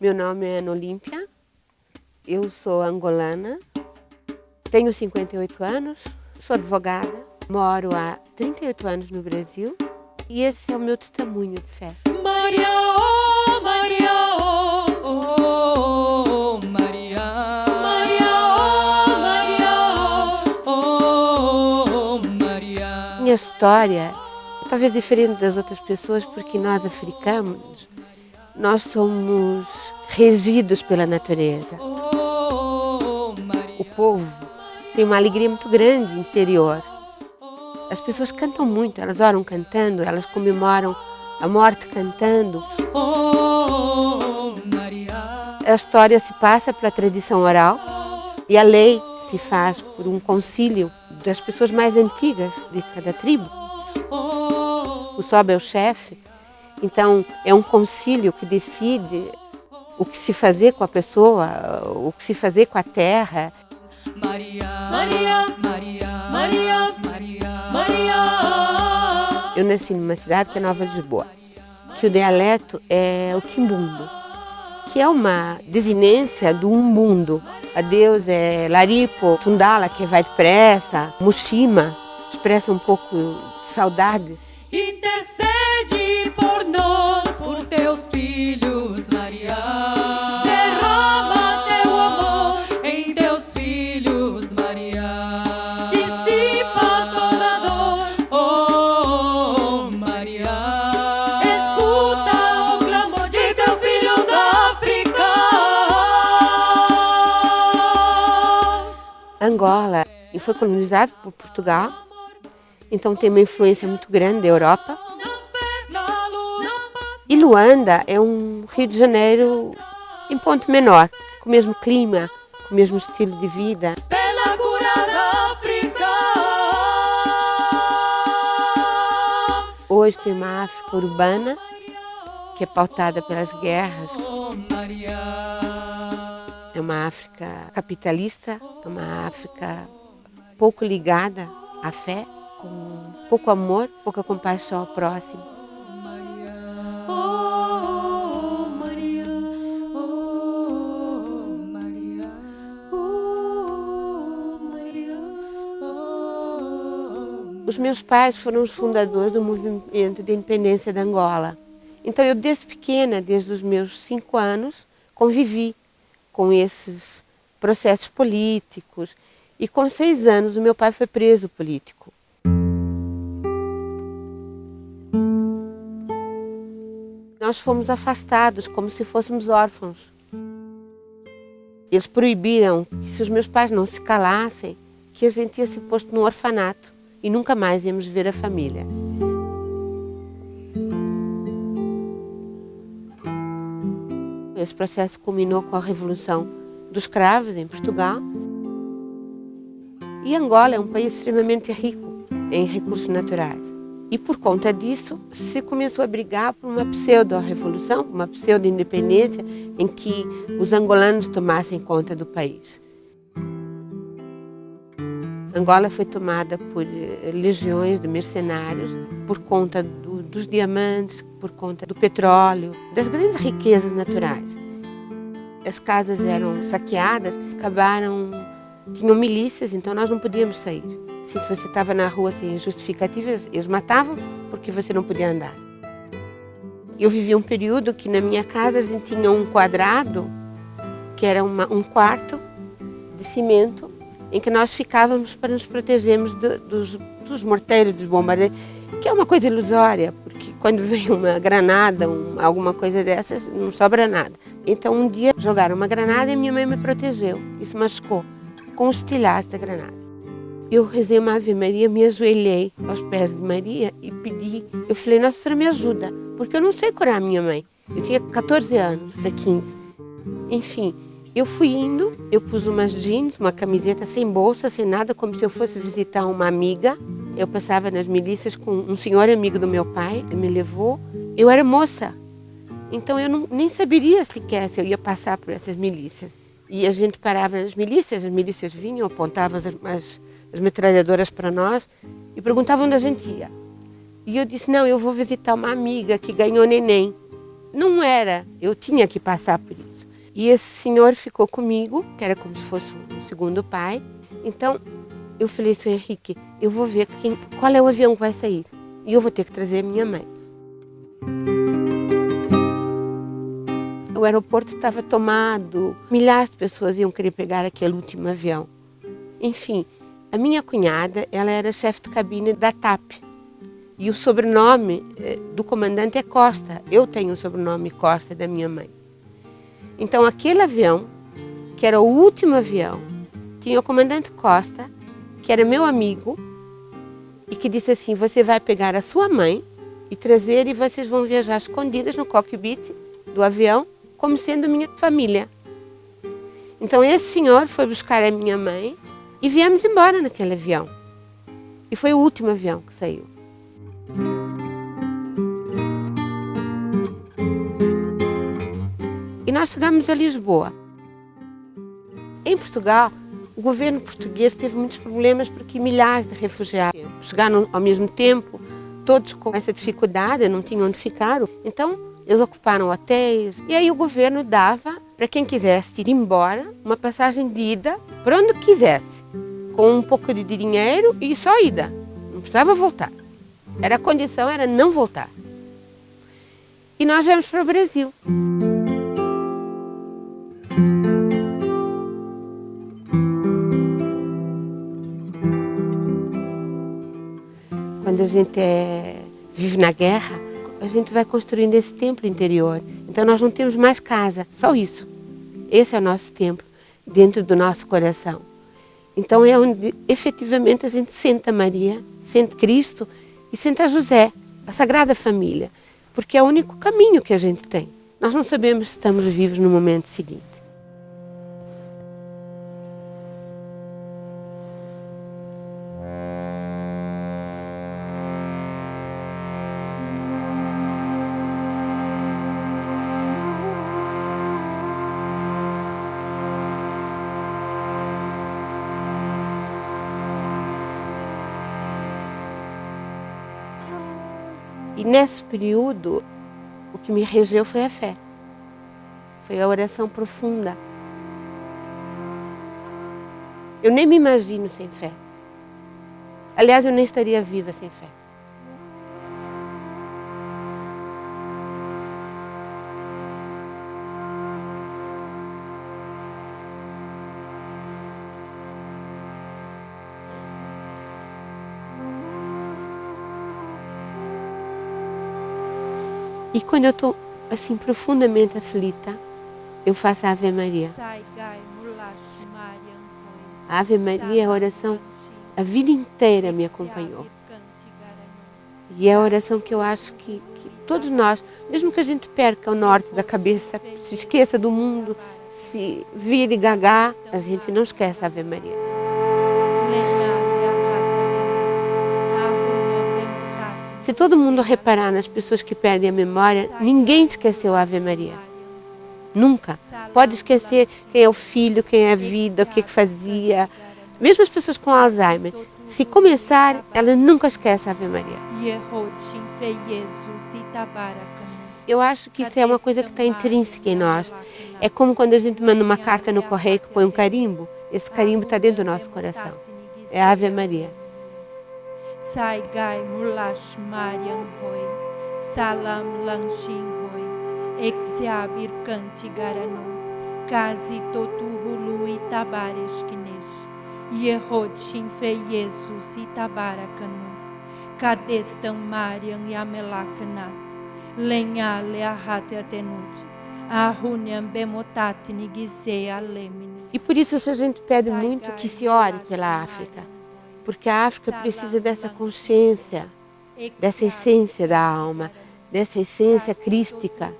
Meu nome é Ana Olímpia, eu sou angolana, tenho 58 anos, sou advogada, moro há 38 anos no Brasil e esse é o meu testemunho de fé. Maria, oh, Maria, oh, oh, Maria, Maria, oh, Maria. Minha história é talvez diferente das outras pessoas porque nós africanos, nós somos regidos pela natureza. O povo tem uma alegria muito grande interior. As pessoas cantam muito, elas oram cantando, elas comemoram a morte cantando. A história se passa pela tradição oral e a lei se faz por um concílio das pessoas mais antigas de cada tribo. O Soba é o chefe, então é um concílio que decide o que se fazer com a pessoa, o que se fazer com a terra. Maria, Maria, Maria, Maria, Maria, Maria. Eu nasci numa cidade que é Nova Lisboa, que o dialeto é o quimbundo, que é uma desinência do umbundo. A Deus é Laripo, Tundala, que vai depressa, Mushima, expressa um pouco de saudade. Intercede por nós, por teus filhos, Maria. Derrama teu amor em teus filhos, Maria. Dissipa toda dor, oh, Maria. Escuta o clamor de teus filhos da África. Angola foi colonizado por Portugal, então tem uma influência muito grande da Europa. E Luanda é um Rio de Janeiro em ponto menor, com o mesmo clima, com o mesmo estilo de vida. Pela cura da África. Hoje tem uma África urbana, que é pautada pelas guerras. É uma África capitalista, é uma África pouco ligada à fé, com pouco amor, pouca compaixão ao próximo. Os meus pais foram os fundadores do movimento de independência da Angola. Então eu desde pequena, desde os meus 5 anos, convivi com esses processos políticos. E com 6 anos o meu pai foi preso político. Nós fomos afastados como se fôssemos órfãos. Eles proibiram que se os meus pais não se calassem, que a gente ia ser posto num orfanato e nunca mais íamos ver a família. Esse processo culminou com a Revolução dos Cravos em Portugal. E Angola é um país extremamente rico em recursos naturais. E por conta disso, se começou a brigar por uma pseudo-revolução, uma pseudo-independência, em que os angolanos tomassem conta do país. Angola foi tomada por legiões de mercenários, por conta dos diamantes, por conta do petróleo, das grandes riquezas naturais. As casas eram saqueadas, tinham milícias, então nós não podíamos sair. Se você estava na rua sem justificativas, eles matavam porque você não podia andar. Eu vivi um período que na minha casa a gente tinha um quadrado, que era um quarto de cimento, em que nós ficávamos para nos protegermos dos morteiros, dos bombardeios, que é uma coisa ilusória, porque quando vem uma granada, alguma coisa dessas, não sobra nada. Então um dia jogaram uma granada e minha mãe me protegeu e se machucou com os estilhaços da granada. Eu rezei uma Ave Maria, me ajoelhei aos pés de Maria e pedi. Eu falei, Nossa Senhora, me ajuda, porque eu não sei curar a minha mãe. Eu tinha 14 anos para 15. Enfim, eu fui indo, eu pus umas jeans, uma camiseta sem bolsa, sem nada, como se eu fosse visitar uma amiga. Eu passava nas milícias com um senhor amigo do meu pai, ele me levou. Eu era moça, então eu nem saberia sequer se eu ia passar por essas milícias. E a gente parava nas milícias, as milícias vinham, apontavam as metralhadoras para nós e perguntavam onde a gente ia. E eu disse, não, eu vou visitar uma amiga que ganhou neném. Não era, eu tinha que passar por isso. E esse senhor ficou comigo, que era como se fosse um segundo pai. Então, eu falei, senhor Henrique, eu vou ver qual é o avião que vai sair. E eu vou ter que trazer a minha mãe. O aeroporto estava tomado, milhares de pessoas iam querer pegar aquele último avião. Enfim, a minha cunhada, ela era chefe de cabine da TAP. E o sobrenome do comandante é Costa. Eu tenho o sobrenome Costa da minha mãe. Então, aquele avião, que era o último avião, tinha o comandante Costa, que era meu amigo, e que disse assim, você vai pegar a sua mãe e trazer, e vocês vão viajar escondidas no cockpit do avião, como sendo minha família. Então, esse senhor foi buscar a minha mãe e viemos embora naquele avião. E foi o último avião que saiu. E nós chegamos a Lisboa. Em Portugal, o governo português teve muitos problemas porque milhares de refugiados chegaram ao mesmo tempo, todos com essa dificuldade, não tinham onde ficar. Então, eles ocuparam hotéis e aí o governo dava para quem quisesse ir embora uma passagem de ida para onde quisesse, com um pouco de dinheiro e só ida, não precisava voltar. A condição era não voltar. E nós viemos para o Brasil. Quando a gente vive na guerra, a gente vai construindo esse templo interior. Então nós não temos mais casa, só isso. Esse é o nosso templo, dentro do nosso coração. Então é onde efetivamente a gente sente a Maria, sente Cristo e sente a José, a Sagrada Família. Porque é o único caminho que a gente tem. Nós não sabemos se estamos vivos no momento seguinte. E nesse período, o que me regeu foi a fé. Foi a oração profunda. Eu nem me imagino sem fé. Aliás, eu nem estaria viva sem fé. E quando eu estou assim profundamente aflita, eu faço a Ave Maria. A Ave Maria é a oração, a vida inteira me acompanhou. E é a oração que eu acho que todos nós, mesmo que a gente perca o norte da cabeça, se esqueça do mundo, se vire gaga, a gente não esquece a Ave Maria. Se todo mundo reparar nas pessoas que perdem a memória, ninguém esqueceu a Ave Maria. Nunca. Pode esquecer quem é o filho, quem é a vida, o que fazia. Mesmo as pessoas com Alzheimer, se começar, ela nunca esquece a Ave Maria. Eu acho que isso é uma coisa que está intrínseca em nós. É como quando a gente manda uma carta no correio que põe um carimbo. Esse carimbo está dentro do nosso coração. É a Ave Maria. Sai gai mulash mariam hoi, salam langshin hoi, exeabir canti garanu, kazi totu hulu itabares kinesh, yehod shinfe Jesus itabarakanu, kadestam mariam yamelakanat, lenha leahate atenut, ahuniam bemotat nigizei alemini. E por isso a gente pede muito que se ore pela África. Porque a África precisa dessa consciência, dessa essência da alma, dessa essência crística,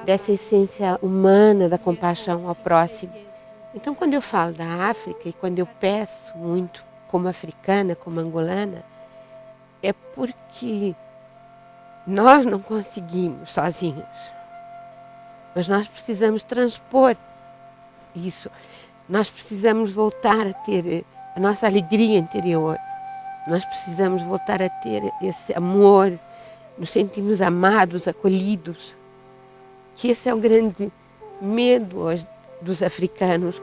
dessa essência humana da compaixão ao próximo. Então, quando eu falo da África e quando eu peço muito, como africana, como angolana, é porque nós não conseguimos sozinhos. Mas nós precisamos transpor isso. Nós precisamos voltar a ter a nossa alegria interior. Nós precisamos voltar a ter esse amor, nos sentimos amados, acolhidos. Que esse é o grande medo hoje dos africanos.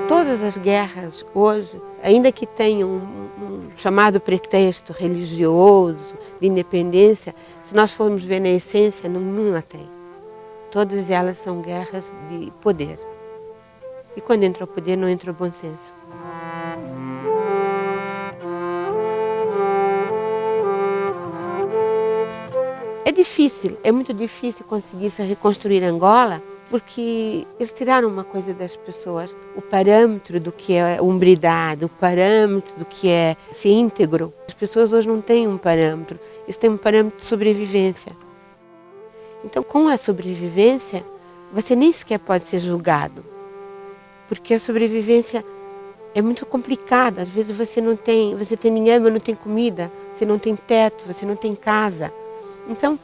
Todas as guerras hoje, ainda que tenham um chamado pretexto religioso, de independência, se nós formos ver na essência, não a tem. Todas elas são guerras de poder. E quando entra o poder, não entra o bom senso. É difícil, é muito difícil conseguir se reconstruir Angola, porque eles tiraram uma coisa das pessoas, o parâmetro do que é hombridade, o parâmetro do que é ser íntegro. As pessoas hoje não têm um parâmetro, eles têm um parâmetro de sobrevivência. Então, com a sobrevivência, você nem sequer pode ser julgado, porque a sobrevivência é muito complicada. Às vezes você tem dinheiro, mas não tem comida, você não tem teto, você não tem casa. Então,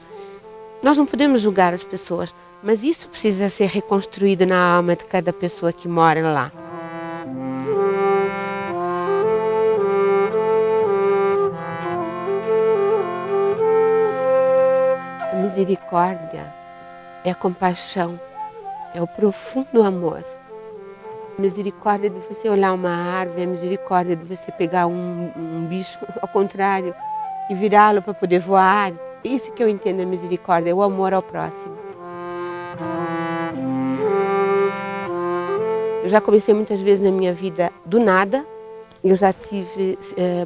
nós não podemos julgar as pessoas, mas isso precisa ser reconstruído na alma de cada pessoa que mora lá. A misericórdia é a compaixão, é o profundo amor. A misericórdia de você olhar uma árvore, a misericórdia de você pegar um bicho, ao contrário, e virá-lo para poder voar. Isso que eu entendo a misericórdia, é o amor ao próximo. Eu já comecei muitas vezes na minha vida do nada. Eu já tive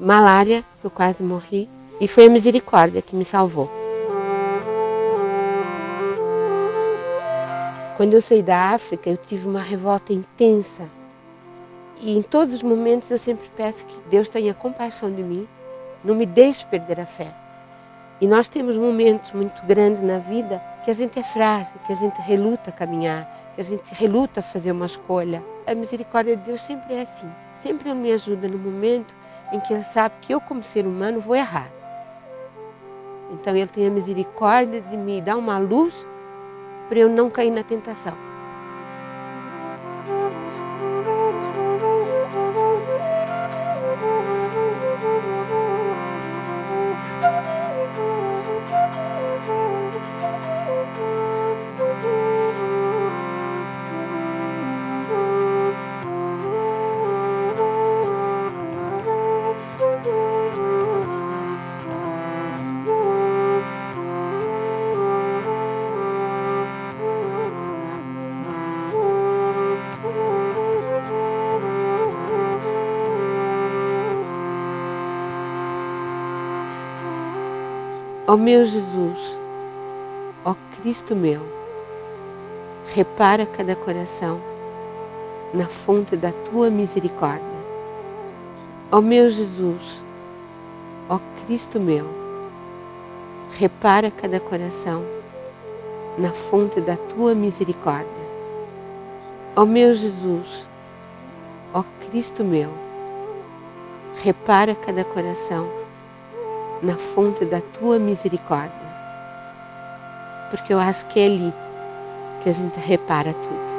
malária, que eu quase morri. E foi a misericórdia que me salvou. Quando eu saí da África, eu tive uma revolta intensa. E em todos os momentos eu sempre peço que Deus tenha compaixão de mim, não me deixe perder a fé. E nós temos momentos muito grandes na vida que a gente é frágil, que a gente reluta a caminhar, que a gente reluta a fazer uma escolha. A misericórdia de Deus sempre é assim. Sempre Ele me ajuda no momento em que Ele sabe que eu, como ser humano, vou errar. Então Ele tem a misericórdia de me dar uma luz para eu não cair na tentação. Ó meu Jesus, ó Cristo meu, repara cada coração na fonte da Tua misericórdia. Ó meu Jesus, ó Cristo meu, repara cada coração na fonte da Tua misericórdia. Ó meu Jesus, ó Cristo meu, repara cada coração na fonte da Tua misericórdia, porque eu acho que é ali que a gente repara tudo.